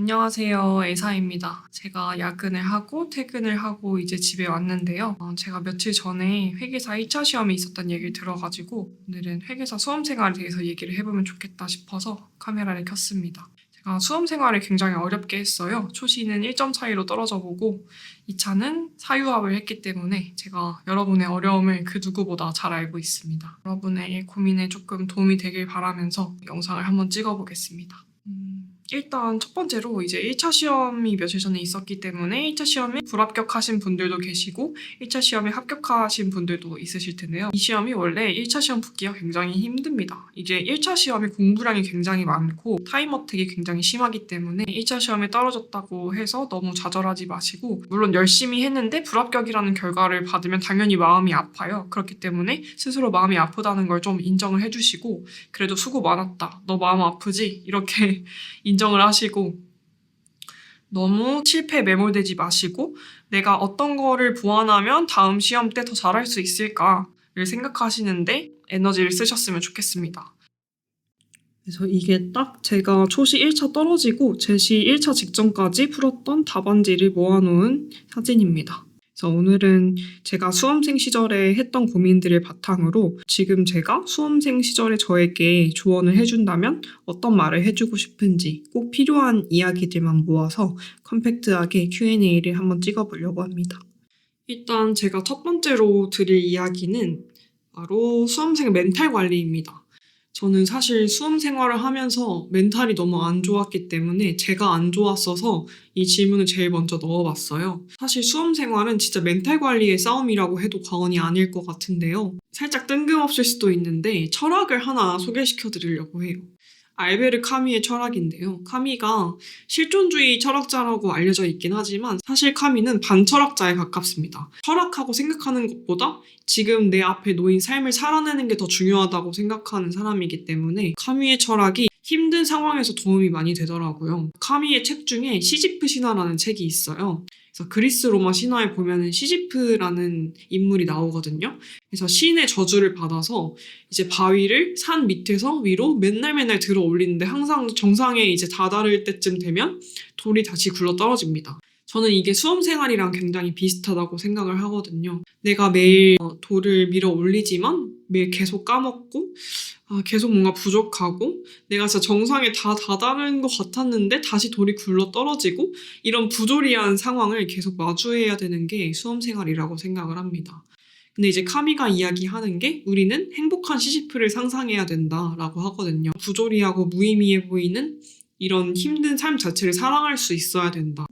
안녕하세요. 에사입니다. 제가 야근을 하고 퇴근을 하고 이제 집에 왔는데요. 제가 며칠 전에 회계사 1차 시험이 있었다는 얘기를 들어가지고 오늘은 회계사 수험 생활에 대해서 얘기를 해보면 좋겠다 싶어서 카메라를 켰습니다. 제가 수험 생활을 굉장히 어렵게 했어요. 초시는 1점 차이로 떨어져 보고 2차는 사유합을 했기 때문에 제가 여러분의 어려움을 그 누구보다 잘 알고 있습니다. 여러분의 고민에 조금 도움이 되길 바라면서 영상을 한번 찍어보겠습니다. 일단 첫 번째로 이제 1차 시험이 며칠 전에 있었기 때문에 1차 시험에 불합격하신 분들도 계시고 1차 시험에 합격하신 분들도 있으실 텐데요. 이 시험이 원래 1차 시험 붙기가 굉장히 힘듭니다. 이제 1차 시험이 공부량이 굉장히 많고 타임 어택이 굉장히 심하기 때문에 1차 시험에 떨어졌다고 해서 너무 좌절하지 마시고, 물론 열심히 했는데 불합격이라는 결과를 받으면 당연히 마음이 아파요. 그렇기 때문에 스스로 마음이 아프다는 걸 좀 인정을 해주시고, 그래도 수고 많았다, 너 마음 아프지? 이렇게 인정을 하시고, 너무 실패에 매몰되지 마시고 내가 어떤 거를 보완하면 다음 시험 때 더 잘할 수 있을까를 생각하시는데 에너지를 쓰셨으면 좋겠습니다. 그래서 이게 딱 제가 초시 1차 떨어지고 제시 1차 직전까지 풀었던 답안지를 모아놓은 사진입니다. 그래서 오늘은 제가 수험생 시절에 했던 고민들을 바탕으로 지금 제가 수험생 시절에 저에게 조언을 해준다면 어떤 말을 해주고 싶은지 꼭 필요한 이야기들만 모아서 컴팩트하게 Q&A를 한번 찍어보려고 합니다. 일단 제가 첫 번째로 드릴 이야기는 바로 수험생 멘탈 관리입니다. 저는 사실 수험 생활을 하면서 멘탈이 너무 안 좋았기 때문에 제가 안 좋았어서 이 질문을 제일 먼저 넣어봤어요. 사실 수험 생활은 진짜 멘탈 관리의 싸움이라고 해도 과언이 아닐 것 같은데요. 살짝 뜬금없을 수도 있는데 철학을 하나 소개시켜 드리려고 해요. 알베르 카미의 철학인데요. 카미가 실존주의 철학자라고 알려져 있긴 하지만 사실 카미는 반철학자에 가깝습니다. 철학하고 생각하는 것보다 지금 내 앞에 놓인 삶을 살아내는 게 더 중요하다고 생각하는 사람이기 때문에 카미의 철학이 힘든 상황에서 도움이 많이 되더라고요. 카미의 책 중에 시지프 신화라는 책이 있어요. 그래서 그리스 로마 신화에 보면은 시지프라는 인물이 나오거든요. 그래서 신의 저주를 받아서 이제 바위를 산 밑에서 위로 맨날 들어 올리는데 항상 정상에 이제 다다를 때쯤 되면 돌이 다시 굴러 떨어집니다. 저는 이게 수험 생활이랑 굉장히 비슷하다고 생각을 하거든요. 내가 매일 돌을 밀어 올리지만 매일 계속 까먹고 계속 뭔가 부족하고 내가 진짜 정상에 다 다다른 것 같았는데 다시 돌이 굴러 떨어지고 이런 부조리한 상황을 계속 마주해야 되는 게 수험 생활이라고 생각을 합니다. 근데 이제 카미가 이야기하는 게 우리는 행복한 시지프를 상상해야 된다라고 하거든요. 부조리하고 무의미해 보이는 이런 힘든 삶 자체를 사랑할 수 있어야 된다.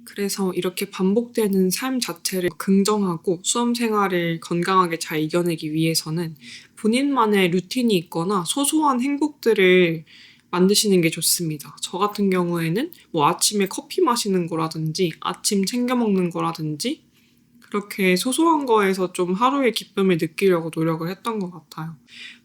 그래서 이렇게 반복되는 삶 자체를 긍정하고 수험 생활을 건강하게 잘 이겨내기 위해서는 본인만의 루틴이 있거나 소소한 행복들을 만드시는 게 좋습니다. 저 같은 경우에는 뭐 아침에 커피 마시는 거라든지 아침 챙겨 먹는 거라든지 그렇게 소소한 거에서 좀 하루의 기쁨을 느끼려고 노력을 했던 것 같아요.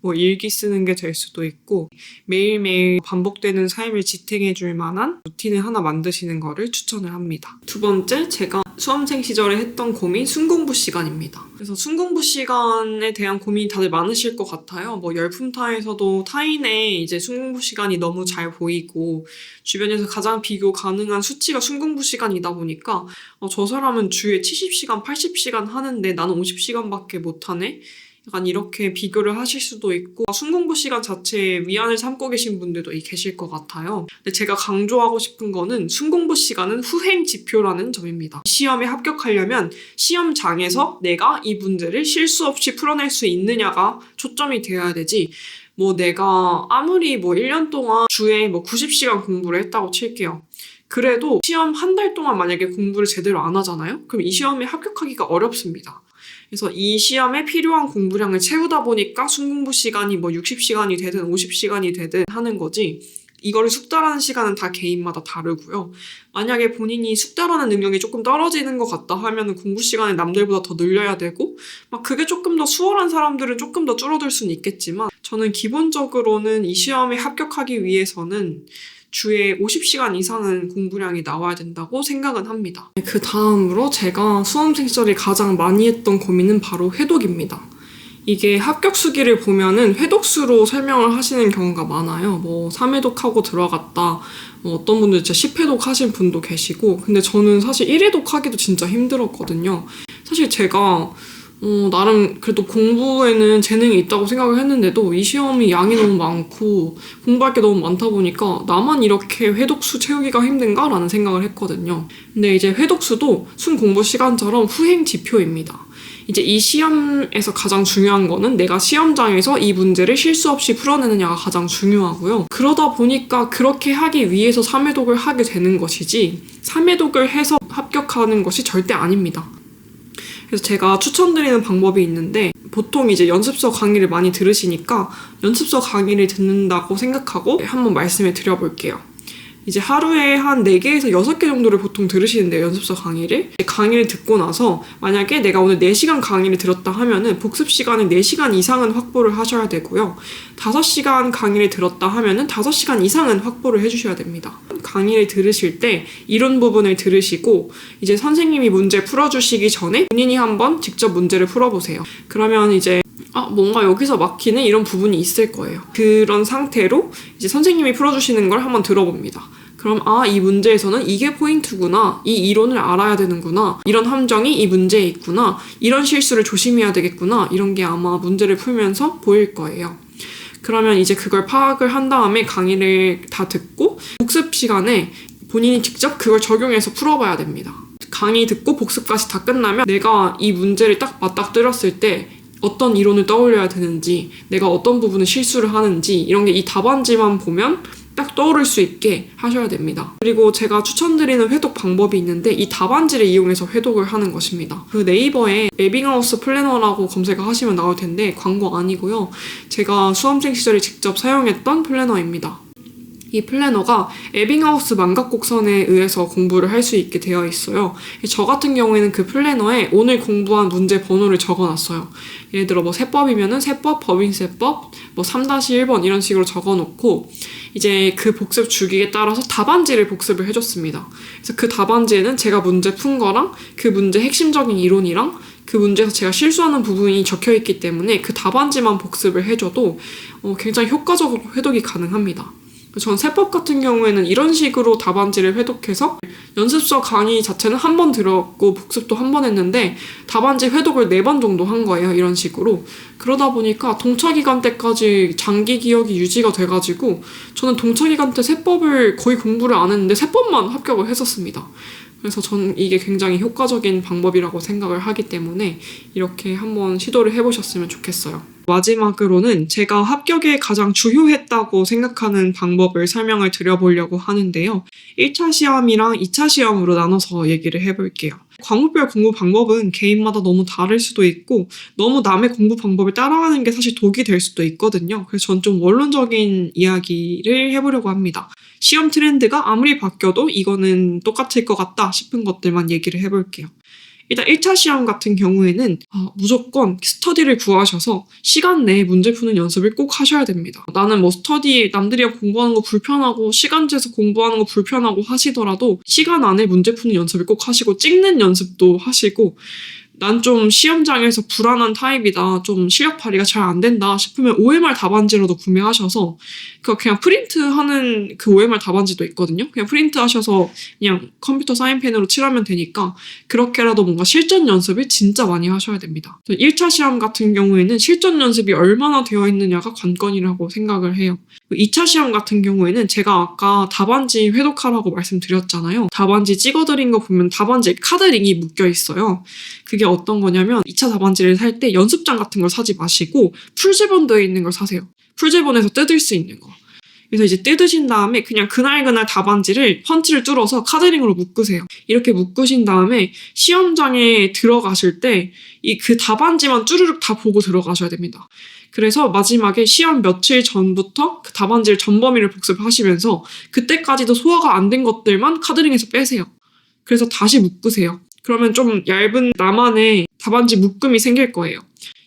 뭐 일기 쓰는 게 될 수도 있고 매일매일 반복되는 삶을 지탱해 줄 만한 루틴을 하나 만드시는 거를 추천을 합니다. 두 번째, 제가 수험생 시절에 했던 고민, 순공부 시간입니다. 그래서 순공부 시간에 대한 고민이 다들 많으실 것 같아요. 뭐 열품타에서도 타인의 이제 순공부 시간이 너무 잘 보이고 주변에서 가장 비교 가능한 수치가 순공부 시간이다 보니까 저 사람은 주에 70시간, 80시간 하는데 나는 50시간밖에 못하네? 약간 이렇게 비교를 하실 수도 있고 순공부 시간 자체에 위안을 삼고 계신 분들도 계실 것 같아요. 근데 제가 강조하고 싶은 거는 순공부 시간은 후행 지표라는 점입니다. 시험에 합격하려면 시험장에서 내가 이 문제를 실수 없이 풀어낼 수 있느냐가 초점이 되어야 되지, 뭐 내가 아무리 뭐 1년 동안 주에 뭐 90시간 공부를 했다고 칠게요. 그래도 시험 한 달 동안 만약에 공부를 제대로 안 하잖아요? 그럼 이 시험에 합격하기가 어렵습니다. 그래서 이 시험에 필요한 공부량을 채우다 보니까 순공부 시간이 뭐 60시간이 되든 50시간이 되든 하는 거지, 이거를 숙달하는 시간은 다 개인마다 다르고요. 만약에 본인이 숙달하는 능력이 조금 떨어지는 것 같다 하면 공부 시간을 남들보다 더 늘려야 되고, 막 그게 조금 더 수월한 사람들은 조금 더 줄어들 수는 있겠지만 저는 기본적으로는 이 시험에 합격하기 위해서는 주에 50시간 이상은 공부량이 나와야 된다고 생각은 합니다. 그 다음으로 제가 수험생 시절에 가장 많이 했던 고민은 바로 해독입니다. 이게 합격 수기를 보면은 회독수로 설명을 하시는 경우가 많아요. 뭐 3회독하고 들어갔다. 어떤 분들 진짜 10회독 하신 분도 계시고, 근데 저는 사실 1회독 하기도 진짜 힘들었거든요. 사실 제가 나름 그래도 공부에는 재능이 있다고 생각을 했는데도 이 시험이 양이 너무 많고 공부할 게 너무 많다 보니까 나만 이렇게 회독수 채우기가 힘든가라는 생각을 했거든요. 근데 이제 회독수도 순 공부 시간처럼 후행 지표입니다. 이제 이 시험에서 가장 중요한 거는 내가 시험장에서 이 문제를 실수 없이 풀어내느냐가 가장 중요하고요. 그러다 보니까 그렇게 하기 위해서 3회독을 하게 되는 것이지 3회독을 해서 합격하는 것이 절대 아닙니다. 그래서 제가 추천드리는 방법이 있는데 보통 이제 연습서 강의를 많이 들으시니까 연습서 강의를 듣는다고 생각하고 한번 말씀을 드려볼게요. 이제 하루에 한 4개에서 6개 정도를 보통 들으시는데요, 연습서 강의를. 강의를 듣고 나서 만약에 내가 오늘 4시간 강의를 들었다 하면은 복습 시간을 4시간 이상은 확보를 하셔야 되고요. 5시간 강의를 들었다 하면은 5시간 이상은 확보를 해주셔야 됩니다. 강의를 들으실 때 이론 부분을 들으시고 이제 선생님이 문제 풀어주시기 전에 본인이 한번 직접 문제를 풀어보세요. 그러면 이제 뭔가 여기서 막히네 이런 부분이 있을 거예요. 그런 상태로 이제 선생님이 풀어주시는 걸 한번 들어봅니다. 그럼 이 문제에서는 이게 포인트구나, 이 이론을 알아야 되는구나, 이런 함정이 이 문제에 있구나, 이런 실수를 조심해야 되겠구나, 이런 게 아마 문제를 풀면서 보일 거예요. 그러면 이제 그걸 파악을 한 다음에 강의를 다 듣고 복습 시간에 본인이 직접 그걸 적용해서 풀어봐야 됩니다. 강의 듣고 복습까지 다 끝나면 내가 이 문제를 딱 맞닥뜨렸을 때 어떤 이론을 떠올려야 되는지, 내가 어떤 부분을 실수를 하는지 이런 게 이 답안지만 보면 딱 떠오를 수 있게 하셔야 됩니다. 그리고 제가 추천드리는 회독 방법이 있는데 이 답안지를 이용해서 회독을 하는 것입니다. 그 네이버에 에빙하우스 플래너라고 검색을 하시면 나올 텐데 광고 아니고요. 제가 수험생 시절에 직접 사용했던 플래너입니다. 이 플래너가 에빙하우스 만각곡선에 의해서 공부를 할 수 있게 되어 있어요. 저 같은 경우에는 그 플래너에 오늘 공부한 문제 번호를 적어놨어요. 예를 들어 뭐 세법이면은 세법, 법인세법, 뭐 3-1번 이런 식으로 적어놓고 이제 그 복습 주기에 따라서 답안지를 복습을 해줬습니다. 그래서 그 답안지에는 제가 문제 푼 거랑 그 문제 핵심적인 이론이랑 그 문제에서 제가 실수하는 부분이 적혀있기 때문에 그 답안지만 복습을 해줘도 굉장히 효과적으로 회독이 가능합니다. 전 세법 같은 경우에는 이런 식으로 답안지를 회독해서 연습서 강의 자체는 한 번 들었고 복습도 한 번 했는데 답안지 회독을 4번 정도 한 거예요. 이런 식으로. 그러다 보니까 동차기간 때까지 장기 기억이 유지가 돼가지고 저는 동차기간 때 세법을 거의 공부를 안 했는데 세법만 합격을 했었습니다. 그래서 저는 이게 굉장히 효과적인 방법이라고 생각을 하기 때문에 이렇게 한번 시도를 해보셨으면 좋겠어요. 마지막으로는 제가 합격에 가장 주요했다고 생각하는 방법을 설명을 드려보려고 하는데요. 1차 시험이랑 2차 시험으로 나눠서 얘기를 해볼게요. 과목별 공부 방법은 개인마다 너무 다를 수도 있고 너무 남의 공부 방법을 따라하는 게 사실 독이 될 수도 있거든요. 그래서 전 좀 원론적인 이야기를 해보려고 합니다. 시험 트렌드가 아무리 바뀌어도 이거는 똑같을 것 같다 싶은 것들만 얘기를 해볼게요. 일단 1차 시험 같은 경우에는 무조건 스터디를 구하셔서 시간 내에 문제 푸는 연습을 꼭 하셔야 됩니다. 나는 뭐 스터디 남들이 공부하는 거 불편하고 시간제에서 공부하는 거 불편하고 하시더라도 시간 안에 문제 푸는 연습을 꼭 하시고 찍는 연습도 하시고 난 좀 시험장에서 불안한 타입이다, 좀 실력 발휘가 잘 안 된다 싶으면 OMR 답안지라도 구매하셔서 그냥 프린트하는 그 OMR 답안지도 있거든요. 그냥 프린트하셔서 그냥 컴퓨터 사인펜으로 칠하면 되니까 그렇게라도 뭔가 실전 연습을 진짜 많이 하셔야 됩니다. 1차 시험 같은 경우에는 실전 연습이 얼마나 되어 있느냐가 관건이라고 생각을 해요. 2차 시험 같은 경우에는 제가 아까 답안지 회독하라고 말씀드렸잖아요. 답안지 찍어드린 거 보면 답안지에 카드링이 묶여 있어요. 그게 어떤 거냐면 2차 답안지를 살 때 연습장 같은 걸 사지 마시고 풀제본되어 있는 걸 사세요. 풀제본에서 뜯을 수 있는 거. 그래서 이제 뜯으신 다음에 그냥 그날 답안지를 펀치를 뚫어서 카드링으로 묶으세요. 이렇게 묶으신 다음에 시험장에 들어가실 때 그 답안지만 쭈르륵 다 보고 들어가셔야 됩니다. 그래서 마지막에 시험 며칠 전부터 그 답안지를 전범위를 복습하시면서 그때까지도 소화가 안 된 것들만 카드링에서 빼세요. 그래서 다시 묶으세요. 그러면 좀 얇은 나만의 답안지 묶음이 생길 거예요.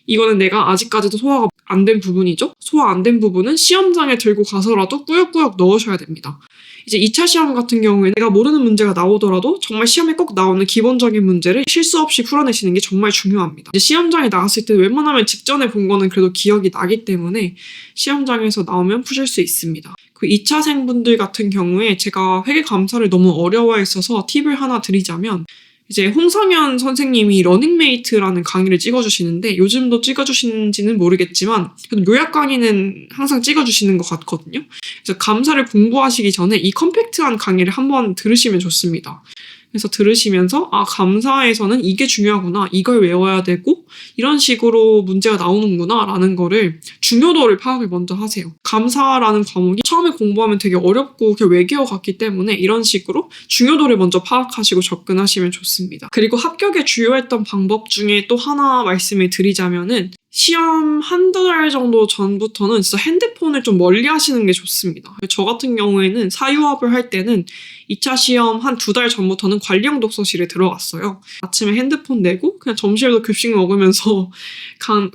이거는 내가 아직까지도 소화가 안 된 부분이죠. 소화 안 된 부분은 시험장에 들고 가서라도 꾸역꾸역 넣으셔야 됩니다. 이제 2차 시험 같은 경우에는 내가 모르는 문제가 나오더라도 정말 시험에 꼭 나오는 기본적인 문제를 실수 없이 풀어내시는 게 정말 중요합니다. 이제 시험장에 나갔을 때 웬만하면 직전에 본 거는 그래도 기억이 나기 때문에 시험장에서 나오면 푸실 수 있습니다. 그 2차생 분들 같은 경우에 제가 회계 감사를 너무 어려워했어서 팁을 하나 드리자면 이제 홍성현 선생님이 러닝메이트라는 강의를 찍어주시는데 요즘도 찍어주시는지는 모르겠지만 요약 강의는 항상 찍어주시는 것 같거든요. 그래서 감사를 공부하시기 전에 이 컴팩트한 강의를 한번 들으시면 좋습니다. 그래서 들으시면서 감사에서는 이게 중요하구나, 이걸 외워야 되고 이런 식으로 문제가 나오는구나 라는 거를 중요도를 파악을 먼저 하세요. 감사라는 과목이 처음에 공부하면 되게 어렵고 외계어 같기 때문에 이런 식으로 중요도를 먼저 파악하시고 접근하시면 좋습니다. 그리고 합격에 주요했던 방법 중에 또 하나 말씀을 드리자면은 시험 한두 달 정도 전부터는 진짜 핸드폰을 좀 멀리 하시는 게 좋습니다. 저 같은 경우에는 사유합을 할 때는 2차 시험 한 2달 전부터는 관리형 독서실에 들어갔어요. 아침에 핸드폰 내고 그냥 점심에도 급식 먹으면서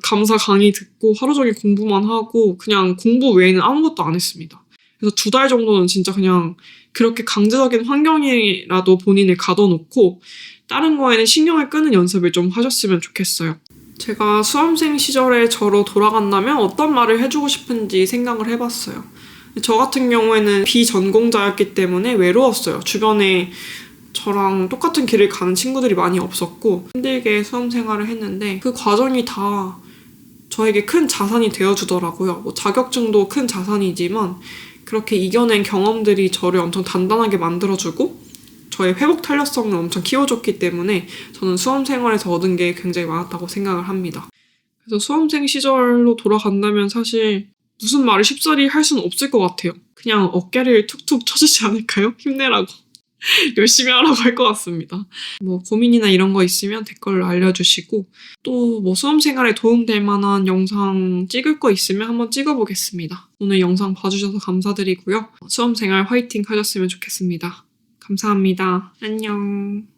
감사 강의 듣고 하루 종일 공부만 하고 그냥 공부 외에는 아무것도 안 했습니다. 그래서 2달 정도는 진짜 그냥 그렇게 강제적인 환경이라도 본인을 가둬놓고 다른 거에는 신경을 끄는 연습을 좀 하셨으면 좋겠어요. 제가 수험생 시절에 저로 돌아간다면 어떤 말을 해주고 싶은지 생각을 해봤어요. 저 같은 경우에는 비전공자였기 때문에 외로웠어요. 주변에 저랑 똑같은 길을 가는 친구들이 많이 없었고 힘들게 수험 생활을 했는데 그 과정이 다 저에게 큰 자산이 되어주더라고요. 자격증도 큰 자산이지만 그렇게 이겨낸 경험들이 저를 엄청 단단하게 만들어주고 저의 회복 탄력성을 엄청 키워줬기 때문에 저는 수험 생활에서 얻은 게 굉장히 많았다고 생각을 합니다. 그래서 수험생 시절로 돌아간다면 사실 무슨 말을 쉽사리 할 수는 없을 것 같아요. 그냥 어깨를 툭툭 쳐주지 않을까요? 힘내라고. 열심히 하라고 할 것 같습니다. 고민이나 이런 거 있으면 댓글로 알려주시고 또 수험 생활에 도움될 만한 영상 찍을 거 있으면 한번 찍어보겠습니다. 오늘 영상 봐주셔서 감사드리고요. 수험 생활 화이팅 하셨으면 좋겠습니다. 감사합니다. 안녕.